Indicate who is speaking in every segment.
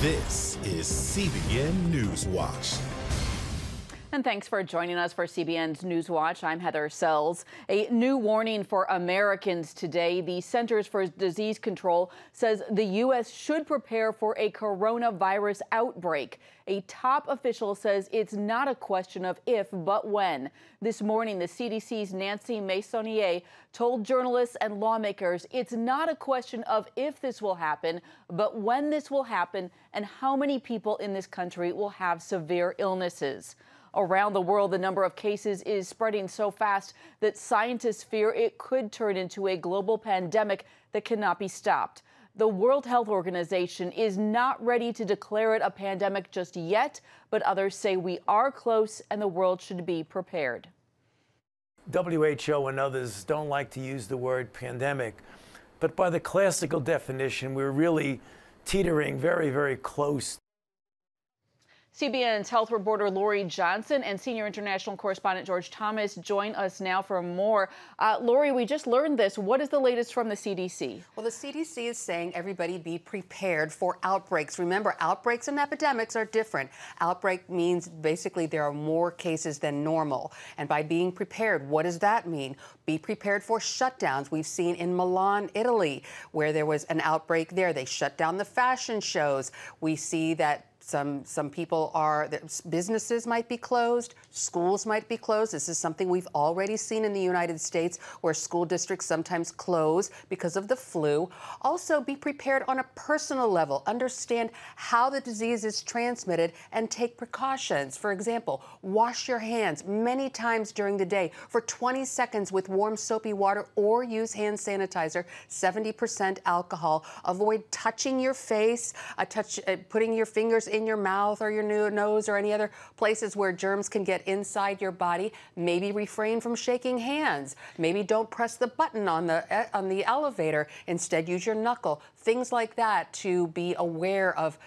Speaker 1: This is CBN NewsWatch.
Speaker 2: And thanks for joining us for CBN's Newswatch. I'm Heather Sells. A new warning for Americans today. The Centers for Disease Control says the U.S. should prepare for a coronavirus outbreak. A top official says it's not a question of if, but when. This morning, the CDC's Nancy Messonnier told journalists and lawmakers it's not a question of if this will happen, but when this will happen and how many people in this country will have severe illnesses. Around the world, the number of cases is spreading so fast that scientists fear it could turn into a global pandemic that cannot be stopped. The World Health Organization is not ready to declare it a pandemic just yet, but others say we are close and the world should be prepared.
Speaker 3: WHO and others don't like to use the word pandemic, but by the classical definition, we're really teetering very, very close.
Speaker 2: CBN's health reporter Lori Johnson and senior international correspondent George Thomas join us now for more. Lori, we just learned this. What is the latest from the CDC?
Speaker 4: Well, the CDC is saying everybody be prepared for outbreaks. Remember, outbreaks and epidemics are different. Outbreak means basically there are more cases than normal. And by being prepared, what does that mean? Be prepared for shutdowns. We've seen in Milan, Italy, where there was an outbreak there. They shut down the fashion shows. We see that some people businesses might be closed, schools might be closed. This is something we've already seen in the United States where school districts sometimes close because of the flu. Also, be prepared on a personal level. Understand how the disease is transmitted and take precautions. For example, wash your hands many times during the day for 20 seconds with warm soapy water or use hand sanitizer, 70% alcohol. Avoid touching your face, putting your fingers in your mouth or your nose or any other places where germs can get inside your body. Maybe refrain from shaking hands. Maybe don't press the button on the elevator. Instead, use your knuckle. Things like that to be aware of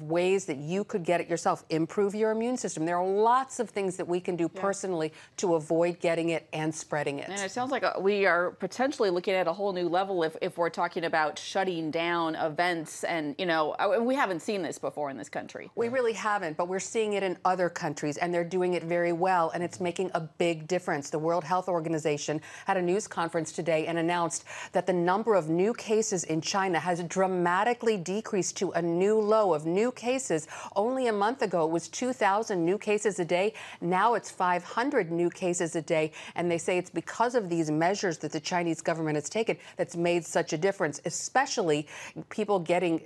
Speaker 4: ways that you could get it yourself. Improve your immune system. There are lots of things that we can do personally to avoid getting it and spreading it.
Speaker 2: And it sounds like we are potentially looking at a whole new level if we're talking about shutting down events. And, you know, we haven't seen this before in this country.
Speaker 4: We really haven't, but we're seeing it in other countries, and they're doing it very well, and it's making a big difference. The World Health Organization had a news conference today and announced that the number of new cases in China has dramatically decreased to a new low of new cases. Only a month ago, it was 2,000 new cases a day. Now it's 500 new cases a day. And they say it's because of these measures that the Chinese government has taken that's made such a difference, especially people getting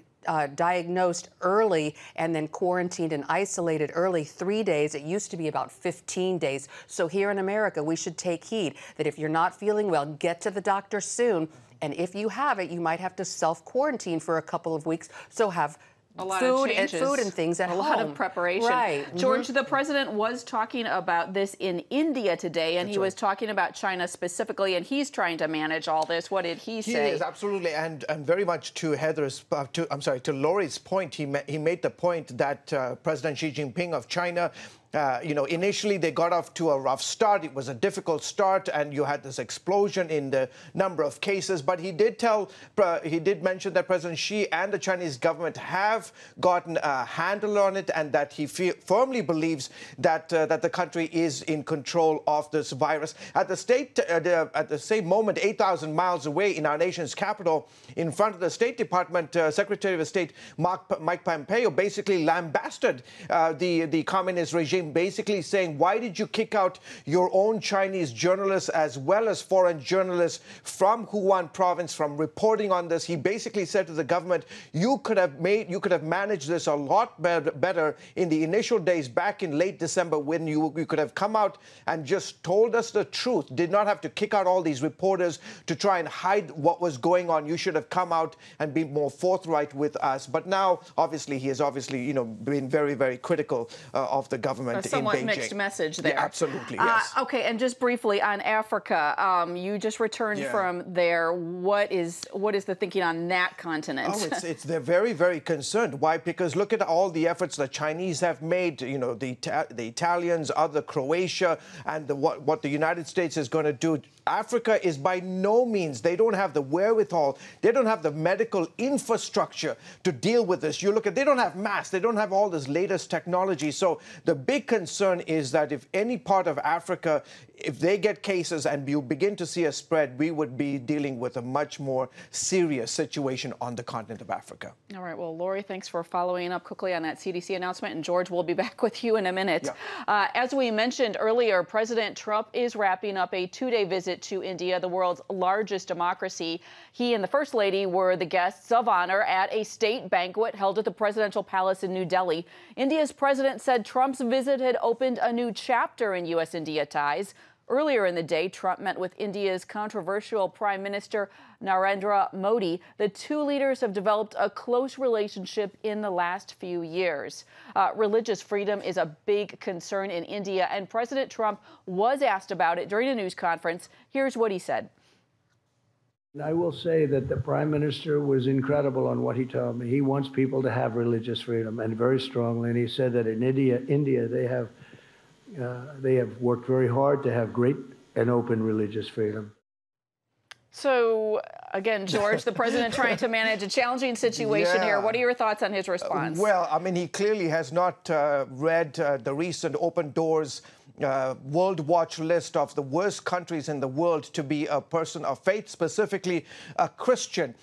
Speaker 4: diagnosed early and then quarantined and isolated early, 3 days. It used to be about 15 days. So here in America, we should take heed that if you're not feeling well, get to the doctor soon. And if you have it, you might have to self-quarantine for a couple of weeks. So have food and things at home.
Speaker 2: A lot of preparation.
Speaker 4: Right.
Speaker 2: George, the president was talking about this in India today, and he was talking about China specifically, and he's trying to manage all this. What did he say?
Speaker 5: He is, absolutely. And very much to to Lori's point, he made the point that President Xi Jinping of China, initially they got off to a rough start. It was a difficult start, and you had this explosion in the number of cases. But he did mention that President Xi and the Chinese government have gotten a handle on it, and that he firmly believes that the country is in control of this virus. At the same moment, 8,000 miles away in our nation's capital, in front of the State Department, Secretary of State Mike Pompeo basically lambasted the communist regime, basically saying, why did you kick out your own Chinese journalists as well as foreign journalists from Wuhan province from reporting on this? He basically said to the government, you could have managed this a lot better in the initial days back in late December, when you could have come out and just told us the truth. Did not have to kick out all these reporters to try and hide what was going on. You should have come out and be more forthright with us. But now, obviously, he has been very, very critical of the government. government in Beijing.
Speaker 2: Somewhat mixed message there.
Speaker 5: Yeah, absolutely, yes.
Speaker 2: Okay, and just briefly on Africa, you just returned from there. What is the thinking on that continent?
Speaker 5: Oh, they're very, very concerned. Why? Because look at all the efforts the Chinese have made, you know, the Italians, other Croatia, and what the United States is going to do. Africa is by no means, they don't have the wherewithal, they don't have the medical infrastructure to deal with this. You look at, they don't have masks, they don't have all this latest technology. So the big concern is that if any part of Africa, if they get cases and you begin to see a spread, we would be dealing with a much more serious situation on the continent of Africa.
Speaker 2: All right. Well, Lori, thanks for following up quickly on that CDC announcement. And George, we'll be back with you in a minute. Yeah. As we mentioned earlier, President Trump is wrapping up a two-day visit to India, the world's largest democracy. He and the First Lady were the guests of honor at a state banquet held at the presidential palace in New Delhi. India's president said Trump's visit had opened a new chapter in U.S.-India ties. Earlier in the day, Trump met with India's controversial Prime Minister Narendra Modi. The two leaders have developed a close relationship in the last few years. Religious freedom is a big concern in India, and President Trump was asked about it during a news conference. Here's what he said.
Speaker 6: I will say that the Prime Minister was incredible on what he told me. He wants people to have religious freedom, and very strongly. And he said that in India they have worked very hard to have great and open religious freedom.
Speaker 2: So, again, George, the president trying to manage a challenging situation here. What are your thoughts on his response?
Speaker 5: Well, I mean, he clearly has not read the recent Open Doors World Watch list of the worst countries in the world to be a person of faith, specifically a Christian.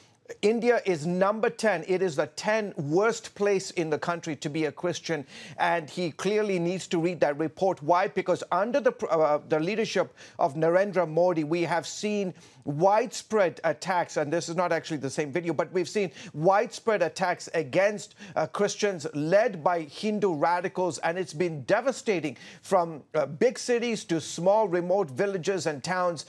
Speaker 5: India is number 10. It is the 10th worst place in the country to be a Christian, and he clearly needs to read that report. Why? Because under the leadership of Narendra Modi, we have seen widespread attacks, and this is not actually the same video, but we've seen widespread attacks against Christians led by Hindu radicals, and it's been devastating from big cities to small remote villages and towns.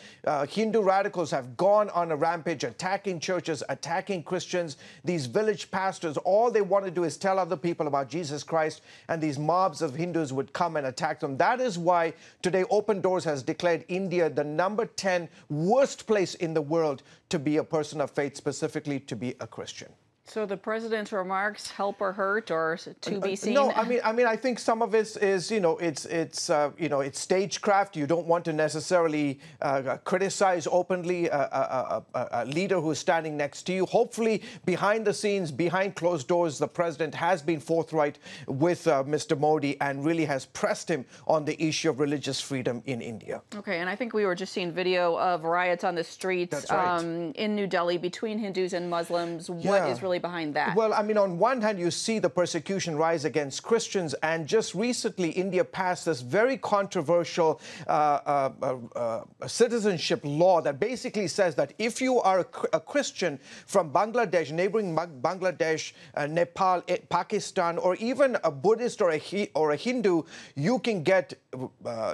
Speaker 5: Hindu radicals have gone on a rampage, attacking churches, attacking Christians. These village pastors, all they want to do is tell other people about Jesus Christ, and these mobs of Hindus would come and attack them. That is why today Open Doors has declared India the number 10 worst place in the world to be a person of faith, specifically to be a Christian.
Speaker 2: So the president's remarks help or hurt, or to be seen?
Speaker 5: No, I mean, I think some of it is, you know, it's stagecraft. You don't want to necessarily criticize openly a leader who's standing next to you. Hopefully, behind the scenes, behind closed doors, the president has been forthright with Mr. Modi and really has pressed him on the issue of religious freedom in India.
Speaker 2: Okay, and I think we were just seeing video of riots on the streets in New Delhi between Hindus and Muslims. What is really behind that?
Speaker 5: Well, I mean, on one hand, you see the persecution rise against Christians, and just recently, India passed this very controversial citizenship law that basically says that if you are a Christian from Bangladesh, neighboring Bangladesh, Nepal, Pakistan, or even a Buddhist or a Hindu, you can get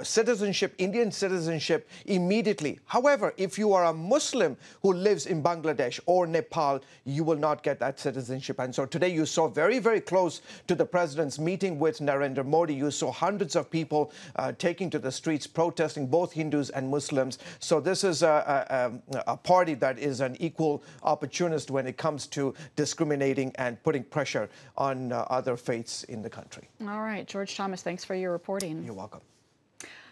Speaker 5: citizenship, Indian citizenship, immediately. However, if you are a Muslim who lives in Bangladesh or Nepal, you will not get that citizenship. And so today you saw very, very close to the president's meeting with Narendra Modi, you saw hundreds of people taking to the streets protesting, both Hindus and Muslims. So this is a party that is an equal opportunist when it comes to discriminating and putting pressure on other faiths in the country.
Speaker 2: All right, George Thomas, thanks for your reporting.
Speaker 5: You're welcome.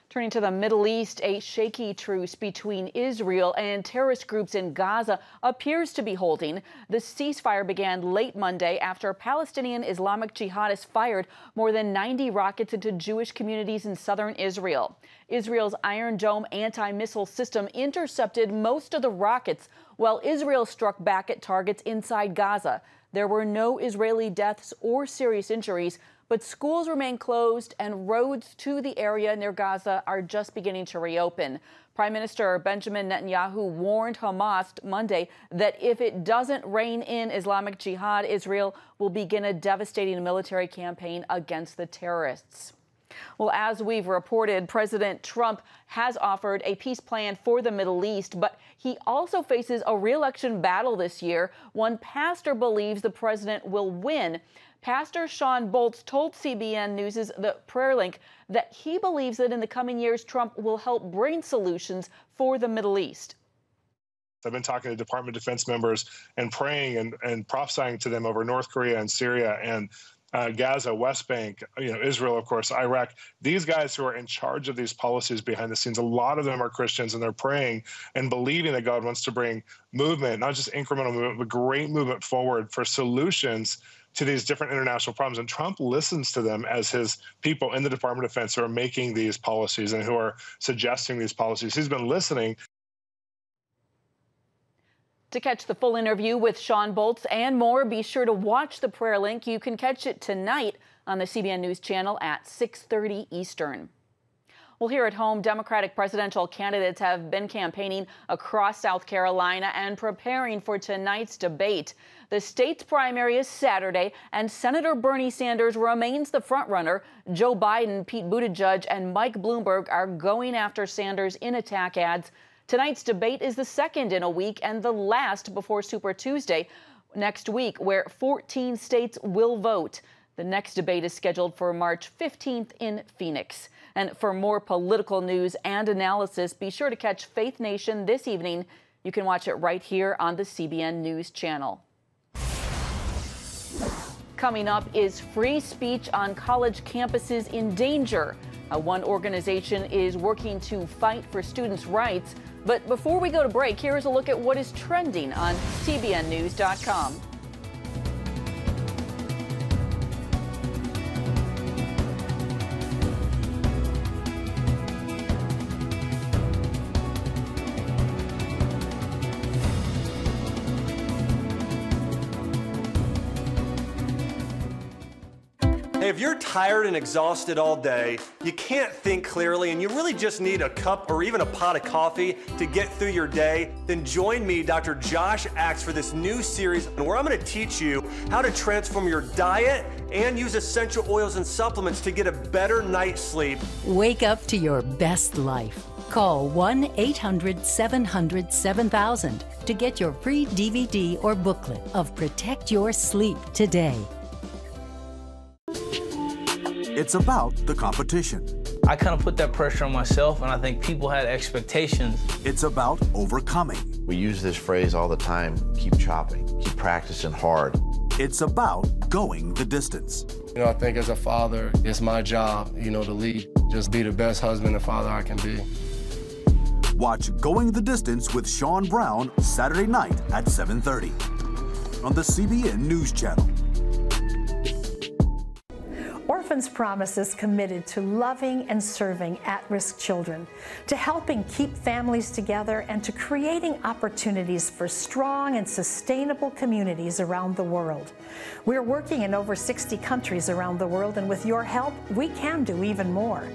Speaker 2: Turning to the Middle East, a shaky truce between Israel and terrorist groups in Gaza appears to be holding. The ceasefire began late Monday after Palestinian Islamic jihadists fired more than 90 rockets into Jewish communities in southern Israel. Israel's Iron Dome anti-missile system intercepted most of the rockets, while Israel struck back at targets inside Gaza. There were no Israeli deaths or serious injuries, but schools remain closed and roads to the area near Gaza are just beginning to reopen. Prime Minister Benjamin Netanyahu warned Hamas Monday that if it doesn't rein in Islamic Jihad, Israel will begin a devastating military campaign against the terrorists. Well, as we've reported, President Trump has offered a peace plan for the Middle East, but he also faces a re-election battle this year. One pastor believes the president will win. Pastor Sean Boltz told CBN News' The Prayer Link that he believes that in the coming years, Trump will help bring solutions for the Middle East.
Speaker 7: I've been talking to Department of Defense members and praying and prophesying to them over North Korea and Syria and Gaza, West Bank, Israel, of course, Iraq. These guys who are in charge of these policies behind the scenes, a lot of them are Christians, and they're praying and believing that God wants to bring movement, not just incremental movement, but great movement forward for solutions to these different international problems. And Trump listens to them as his people in the Department of Defense who are making these policies and who are suggesting these policies. He's been listening.
Speaker 2: To catch the full interview with Sean Boltz and more, be sure to watch the Prayer Link. You can catch it tonight on the CBN News Channel at 6:30 Eastern. Well, here at home, Democratic presidential candidates have been campaigning across South Carolina and preparing for tonight's debate. The state's primary is Saturday, and Senator Bernie Sanders remains the frontrunner. Joe Biden, Pete Buttigieg, and Mike Bloomberg are going after Sanders in attack ads. Tonight's debate is the second in a week and the last before Super Tuesday next week, where 14 states will vote. The next debate is scheduled for March 15th in Phoenix. And for more political news and analysis, be sure to catch Faith Nation this evening. You can watch it right here on the CBN News Channel. Coming up, is free speech on college campuses in danger? One organization is working to fight for students' rights. But before we go to break, here's a look at what is trending on CBNNews.com.
Speaker 8: Hey, if you're tired and exhausted all day, you can't think clearly, and you really just need a cup or even a pot of coffee to get through your day, then join me, Dr. Josh Axe, for this new series where I'm going to teach you how to transform your diet and use essential oils and supplements to get a better night's sleep.
Speaker 9: Wake up to your best life. Call 1-800-700-7000 to get your free DVD or booklet of Protect Your Sleep today.
Speaker 10: It's about the competition.
Speaker 11: I kind of put that pressure on myself, and I think people had expectations.
Speaker 10: It's about overcoming.
Speaker 12: We use this phrase all the time, keep chopping, keep practicing hard.
Speaker 10: It's about going the distance.
Speaker 13: I think as a father, it's my job, to lead, just be the best husband and father I can be.
Speaker 10: Watch Going the Distance with Sean Brown Saturday night at 7:30 on the CBN News Channel.
Speaker 14: Orphans Promise is committed to loving and serving at-risk children, to helping keep families together, and to creating opportunities for strong and sustainable communities around the world. We're working in over 60 countries around the world, and with your help, we can do even more.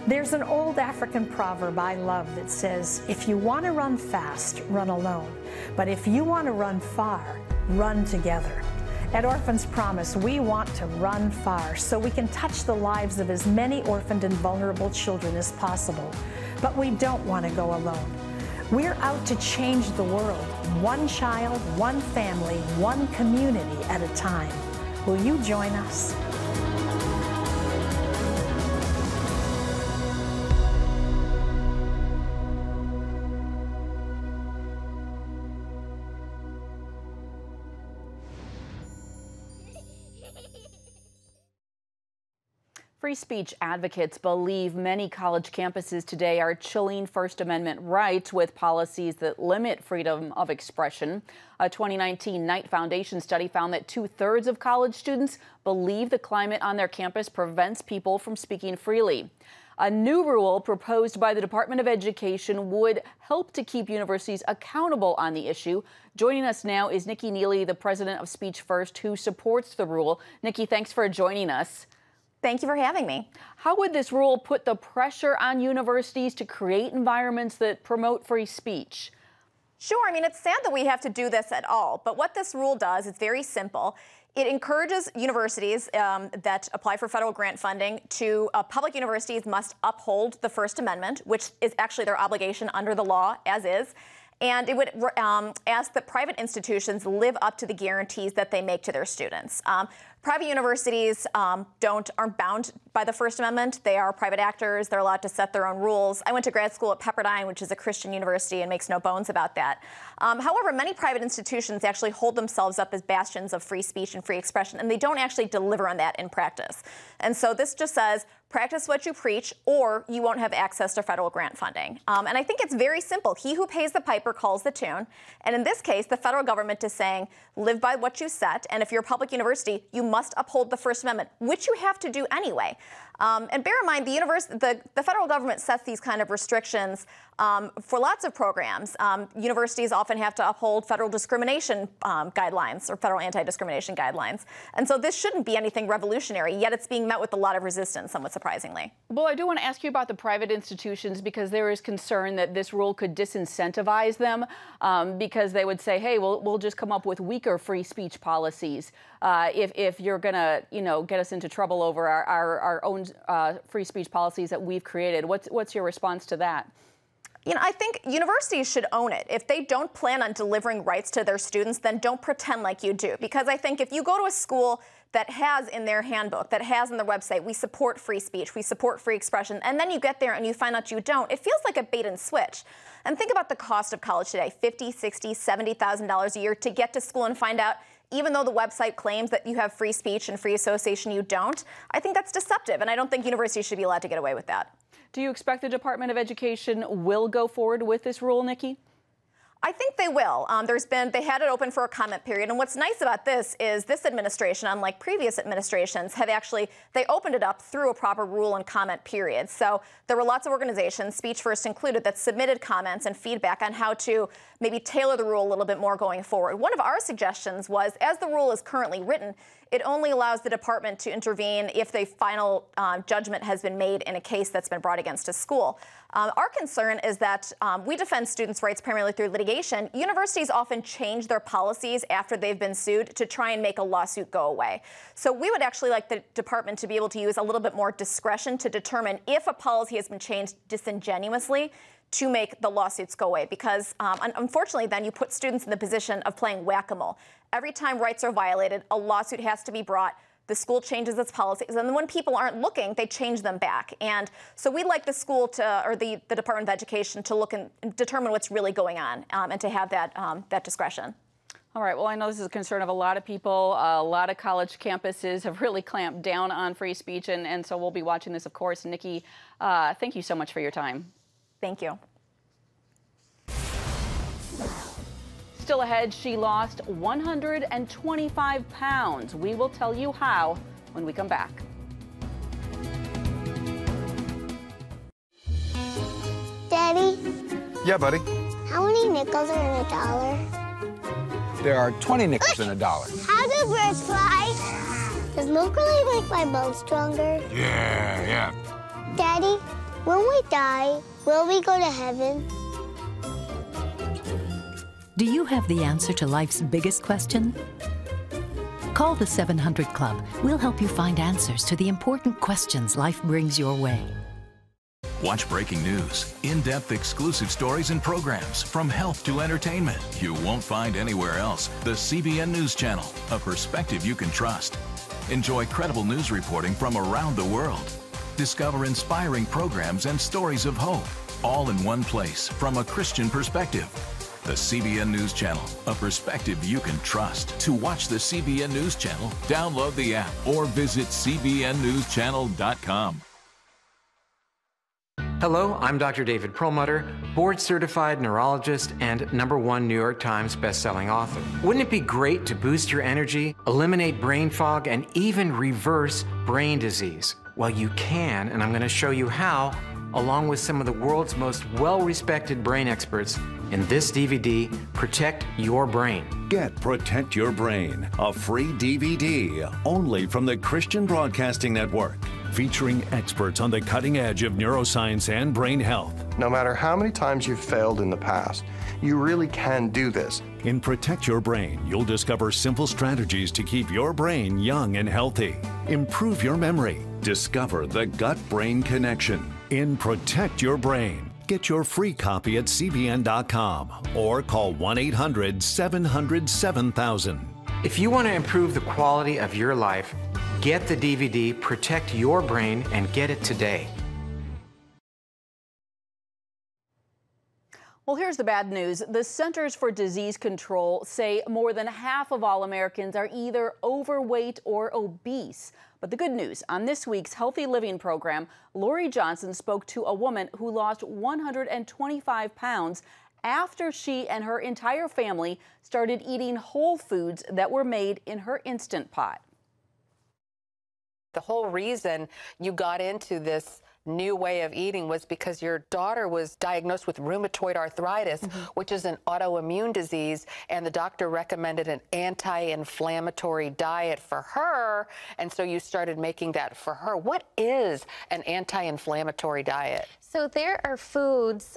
Speaker 14: There's an old African proverb I love that says, if you want to run fast, run alone. But if you want to run far, run together. At Orphans Promise, we want to run far so we can touch the lives of as many orphaned and vulnerable children as possible. But we don't want to go alone. We're out to change the world, one child, one family, one community at a time. Will you join us?
Speaker 2: Free speech advocates believe many college campuses today are chilling First Amendment rights with policies that limit freedom of expression. A 2019 Knight Foundation study found that 2/3 of college students believe the climate on their campus prevents people from speaking freely. A new rule proposed by the Department of Education would help to keep universities accountable on the issue. Joining us now is Nikki Neely, the president of Speech First, who supports the rule. Nikki, thanks for joining us.
Speaker 15: Thank you for having me.
Speaker 2: How would this rule put the pressure on universities to create environments that promote free speech?
Speaker 15: Sure. It's sad that we have to do this at all, but what this rule does is very simple. It encourages universities that apply for federal grant funding to public universities must uphold the First Amendment, which is actually their obligation under the law as is. And it would ask that private institutions live up to the guarantees that they make to their students. Private universities aren't bound by the First Amendment. They are private actors. They're allowed to set their own rules. I went to grad school at Pepperdine, which is a Christian university, and makes no bones about that. However, many private institutions actually hold themselves up as bastions of free speech and free expression, and they don't actually deliver on that in practice. And so this just says, practice what you preach, or you won't have access to federal grant funding. And I think it's very simple. He who pays the piper calls the tune. And in this case, the federal government is saying, live by what you set. And if you're a public university, you must uphold the First Amendment, which you have to do anyway. And bear in mind, the federal government sets these kind of restrictions for lots of programs. Universities often have to uphold federal discrimination guidelines or federal anti-discrimination guidelines. And so this shouldn't be anything revolutionary, yet it's being met with a lot of resistance, somewhat surprisingly.
Speaker 2: Well, I do want to ask you about the private institutions, because there is concern that this rule could disincentivize them because they would say, hey, we'll just come up with weaker free speech policies if you're going to, get us into trouble over our own free speech policies that we've created. What's your response to that?
Speaker 15: I think universities should own it. If they don't plan on delivering rights to their students, then don't pretend like you do. Because I think if you go to a school that has in their handbook, that has on their website, we support free speech, we support free expression, and then you get there and you find out you don't, it feels like a bait and switch. And think about the cost of college today, $50,000, $60,000, $70,000 a year to get to school and find out, even though the website claims that you have free speech and free association, you don't. I think that's deceptive, and I don't think universities should be allowed to get away with that.
Speaker 2: Do you expect the Department of Education will go forward with this rule, Nikki?
Speaker 15: I think they will. They had it open for a comment period. And what's nice about this is this administration, unlike previous administrations, they opened it up through a proper rule and comment period. So there were lots of organizations, Speech First included, that submitted comments and feedback on how to maybe tailor the rule a little bit more going forward. One of our suggestions was, as the rule is currently written, it only allows the department to intervene if the final judgment has been made in a case that's been brought against a school. Our concern is that we defend students' rights primarily through litigation. Universities often change their policies after they've been sued to try and make a lawsuit go away. So we would actually like the department to be able to use a little bit more discretion to determine if a policy has been changed disingenuously to make the lawsuits go away, because unfortunately then you put students in the position of playing whack-a-mole. Every time rights are violated, a lawsuit has to be brought. The school changes its policies, and then when people aren't looking, they change them back. And so we'd like the school or the Department of Education to look and determine what's really going on and to have that discretion.
Speaker 2: All right. Well, I know this is a concern of a lot of people. A lot of college campuses have really clamped down on free speech, and so we'll be watching this, of course. Nikki, thank you so much for your time.
Speaker 15: Thank you.
Speaker 2: Still ahead, she lost 125 pounds. We will tell you how when we come back.
Speaker 16: Daddy?
Speaker 17: Yeah, buddy?
Speaker 16: How many nickels are in a dollar?
Speaker 17: There are 20 nickels in a dollar.
Speaker 16: How do birds fly? Does milk really make my bones stronger?
Speaker 17: Yeah.
Speaker 16: Daddy, when we die, will we go to heaven?
Speaker 9: Do you have the answer to life's biggest question? Call the 700 Club. We'll help you find answers to the important questions life brings your way.
Speaker 18: Watch breaking news, in-depth exclusive stories and programs from health to entertainment you won't find anywhere else. The CBN News Channel, a perspective you can trust. Enjoy credible news reporting from around the world. Discover inspiring programs and stories of hope, all in one place from a Christian perspective. The CBN News Channel, a perspective you can trust. To watch the CBN News Channel, download the app or visit cbnnewschannel.com.
Speaker 19: Hello, I'm Dr. David Perlmutter, board-certified neurologist and #1 New York Times bestselling author. Wouldn't it be great to boost your energy, eliminate brain fog, and even reverse brain disease? Well, you can, and I'm going to show you how, along with some of the world's most well-respected brain experts in this DVD, Protect Your Brain.
Speaker 20: Get Protect Your Brain, a free DVD only from the Christian Broadcasting Network, featuring experts on the cutting edge of neuroscience and brain health.
Speaker 21: No matter how many times you've failed in the past, You really can do this.
Speaker 20: In Protect Your Brain, you'll discover simple strategies to keep your brain young and healthy. Improve your memory. Discover the gut-brain connection. In Protect Your Brain. Get your free copy at cbn.com or call 1-800-700-7000.
Speaker 19: If you want to improve the quality of your life, get the DVD Protect Your Brain and get it today.
Speaker 2: Well, here's the bad news. The Centers for Disease Control say more than half of all Americans are either overweight or obese. But the good news, on this week's Healthy Living program, Lori Johnson spoke to a woman who lost 125 pounds after she and her entire family started eating whole foods that were made in her Instant Pot.
Speaker 4: The whole reason you got into this new way of eating was because your daughter was diagnosed with rheumatoid arthritis, which is an autoimmune disease, and the doctor recommended an anti-inflammatory diet for her, and so you started making that for her. What is an anti-inflammatory diet?
Speaker 22: So there are foods,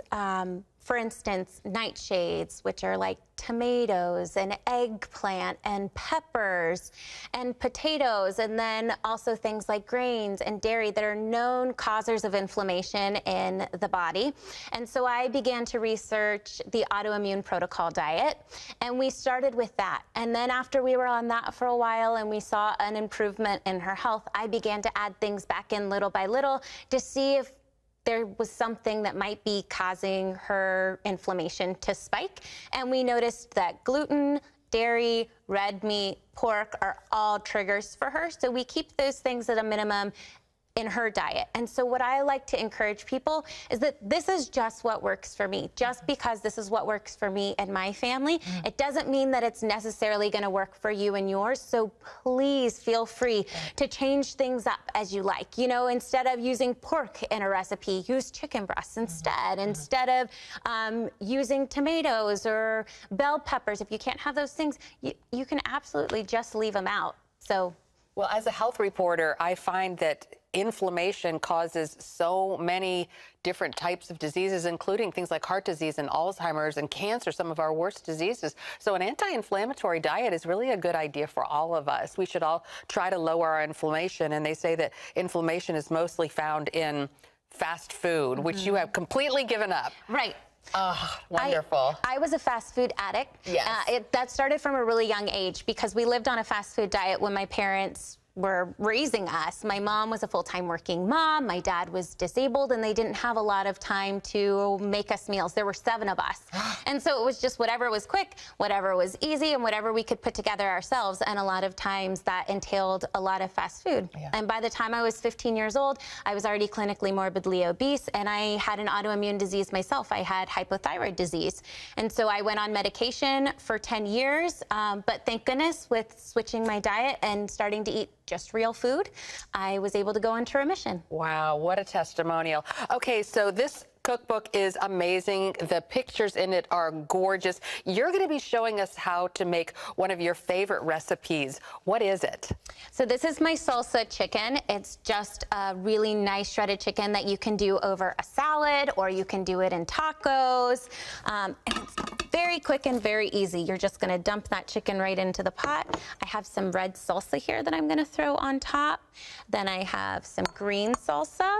Speaker 22: for instance, nightshades, which are like tomatoes and eggplant and peppers and potatoes, and then also things like grains and dairy that are known causers of inflammation in the body. And so I began to research the autoimmune protocol diet, and we started with that. And then after we were on that for a while and we saw an improvement in her health, I began to add things back in little by little to see if there was something that might be causing her inflammation to spike. And we noticed that gluten, dairy, red meat, pork are all triggers for her. So we keep those things at a minimum in her diet. And so what I like to encourage people is that this is just what works for me. Just because this is what works for me and my family, it doesn't mean that it's necessarily going to work for you and yours. So please feel free to change things up as you like. You know, instead of using pork in a recipe, use chicken breasts instead. Instead of using tomatoes or bell peppers, if you can't have those things, you can absolutely just leave them out. So,
Speaker 4: well, as a health reporter, I find that inflammation causes so many different types of diseases, including things like heart disease and Alzheimer's and cancer, some of our worst diseases. So an anti-inflammatory diet is really a good idea for all of us. We should all try to lower our inflammation. And they say that inflammation is mostly found in fast food, which you have completely given up.
Speaker 22: Right.
Speaker 4: Oh, wonderful.
Speaker 22: I was a fast food addict.
Speaker 4: Yes.
Speaker 22: That started from a really young age because we lived on a fast food diet when my parents were raising us. My mom was a full-time working mom. My dad was disabled, and they didn't have a lot of time to make us meals. There were 7 of us. And so it was just whatever was quick, whatever was easy, and whatever we could put together ourselves. And a lot of times that entailed a lot of fast food. And by the time I was 15 years old, I was already clinically morbidly obese, and I had an autoimmune disease myself. I had hypothyroid disease. And so I went on medication for 10 years, but thank goodness with switching my diet and starting to eat just real food, I was able to go into remission.
Speaker 4: Wow, what a testimonial. Okay, so this cookbook is amazing. The pictures in it are gorgeous. You're going to be showing us how to make one of your favorite recipes. What is it?
Speaker 22: So this is my salsa chicken. It's just a really nice shredded chicken that you can do over a salad, or you can do it in tacos. And it's very quick and very easy. You're just going to dump that chicken right into the pot. I have some red salsa here that I'm going to throw on top. Then I have some green salsa.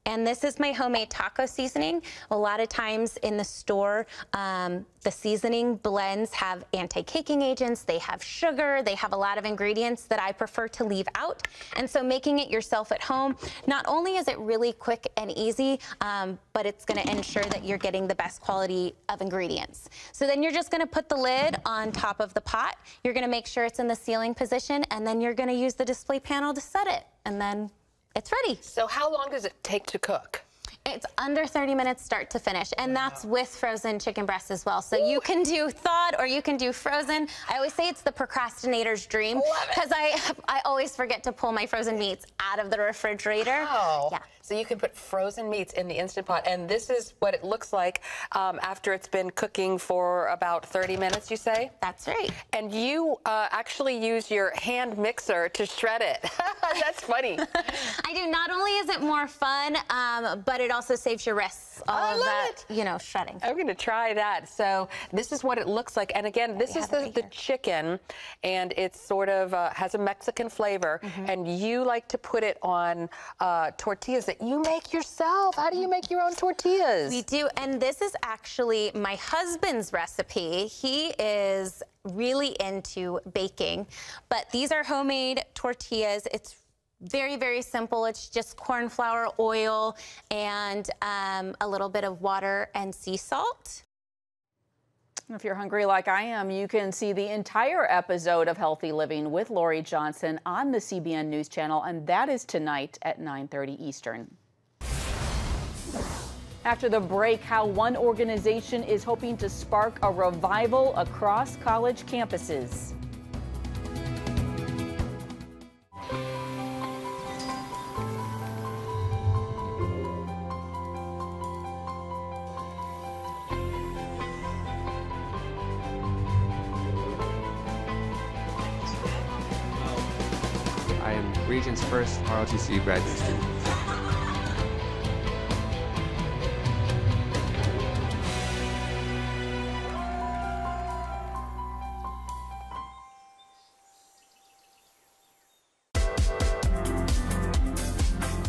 Speaker 22: And this is my homemade taco seasoning. A lot of times in the store, the seasoning blends have anti-caking agents, they have sugar, they have a lot of ingredients that I prefer to leave out. And so making it yourself at home, not only is it really quick and easy, but it's gonna ensure that you're getting the best quality of ingredients. So then you're just gonna put the lid on top of the pot, you're gonna make sure it's in the sealing position, and then you're gonna use the display panel to set it, and then it's ready.
Speaker 4: So how long does it take to cook?
Speaker 22: It's under 30 minutes start to finish, and that's with frozen chicken breasts as well. So you can do thawed or you can do frozen. I always say it's the procrastinator's dream because I always forget to pull my frozen meats out of the refrigerator.
Speaker 4: Wow.
Speaker 22: Yeah.
Speaker 4: So you can put frozen meats in the Instant Pot, and this is what it looks like after it's been cooking for about 30 minutes, you say?
Speaker 22: That's right.
Speaker 4: And you actually use your hand mixer to shred it.
Speaker 1: That's funny.
Speaker 22: I do. Not only is it more fun, but it also saves your wrists. All of that, you know, shredding.
Speaker 1: I'm going to try that. So this is what it looks like. And again, this is the chicken, and it sort of has a Mexican flavor. And you like to put it on tortillas that you make yourself. How do you make your own tortillas?
Speaker 22: We do. And this is actually my husband's recipe. He is really into baking, but these are homemade tortillas. It's very, very simple. It's just corn flour, oil, and a little bit of water and sea salt.
Speaker 2: If you're hungry like I am, you can see the entire episode of Healthy Living with Lori Johnson on the CBN News Channel, and that is tonight at 9:30 Eastern. After the break, how one organization is hoping to spark a revival across college campuses.
Speaker 3: I am Regent's first ROTC graduate student.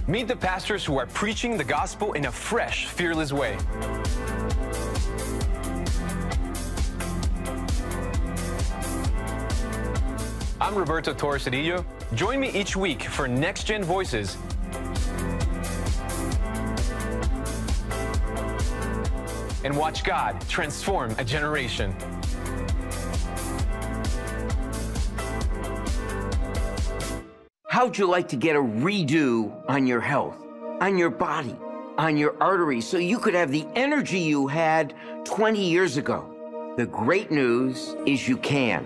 Speaker 23: Meet the pastors who are preaching the gospel in a fresh, fearless way. I'm Roberto Torres-Cedillo. Join me each week for Next Gen Voices. And watch God transform a generation.
Speaker 24: How'd you like to get a redo on your health, on your body, on your arteries, so you could have the energy you had 20 years ago? The great news is you can.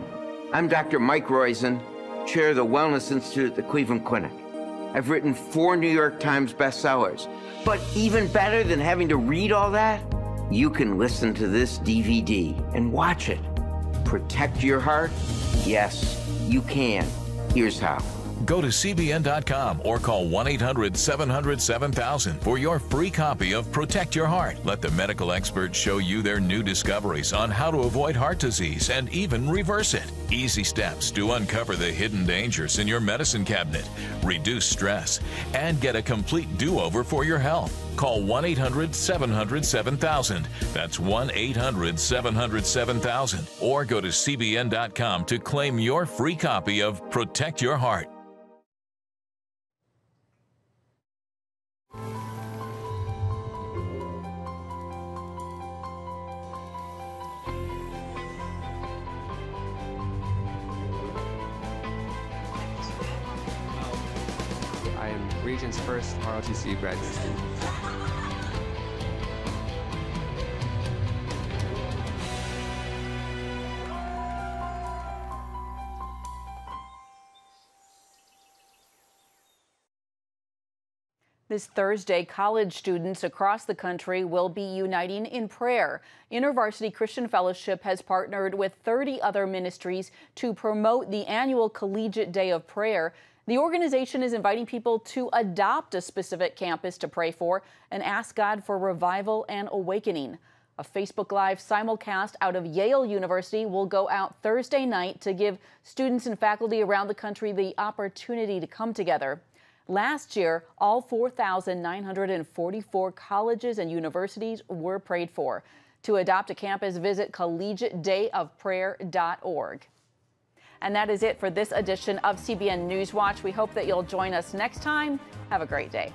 Speaker 24: I'm Dr. Mike Roizen, chair of the Wellness Institute at the Cleveland Clinic. I've written 4 New York Times bestsellers. But even better than having to read all that, you can listen to this DVD and watch it. Protect your heart? Yes, you can. Here's how.
Speaker 18: Go to CBN.com or call 1-800-700-7000 for your free copy of Protect Your Heart. Let the medical experts show you their new discoveries on how to avoid heart disease and even reverse it. Easy steps to uncover the hidden dangers in your medicine cabinet, reduce stress, and get a complete do-over for your health. Call 1-800-700-7000. That's 1-800-700-7000. Or go to CBN.com to claim your free copy of Protect Your Heart.
Speaker 3: I am Regent's first ROTC graduate student.
Speaker 2: This Thursday, college students across the country will be uniting in prayer. InterVarsity Christian Fellowship has partnered with 30 other ministries to promote the annual Collegiate Day of Prayer. The organization is inviting people to adopt a specific campus to pray for and ask God for revival and awakening. A Facebook Live simulcast out of Yale University will go out Thursday night to give students and faculty around the country the opportunity to come together. Last year, all 4,944 colleges and universities were prayed for. To adopt a campus, visit collegiatedayofprayer.org. And that is it for this edition of CBN News Watch. We hope that you'll join us next time. Have a great day.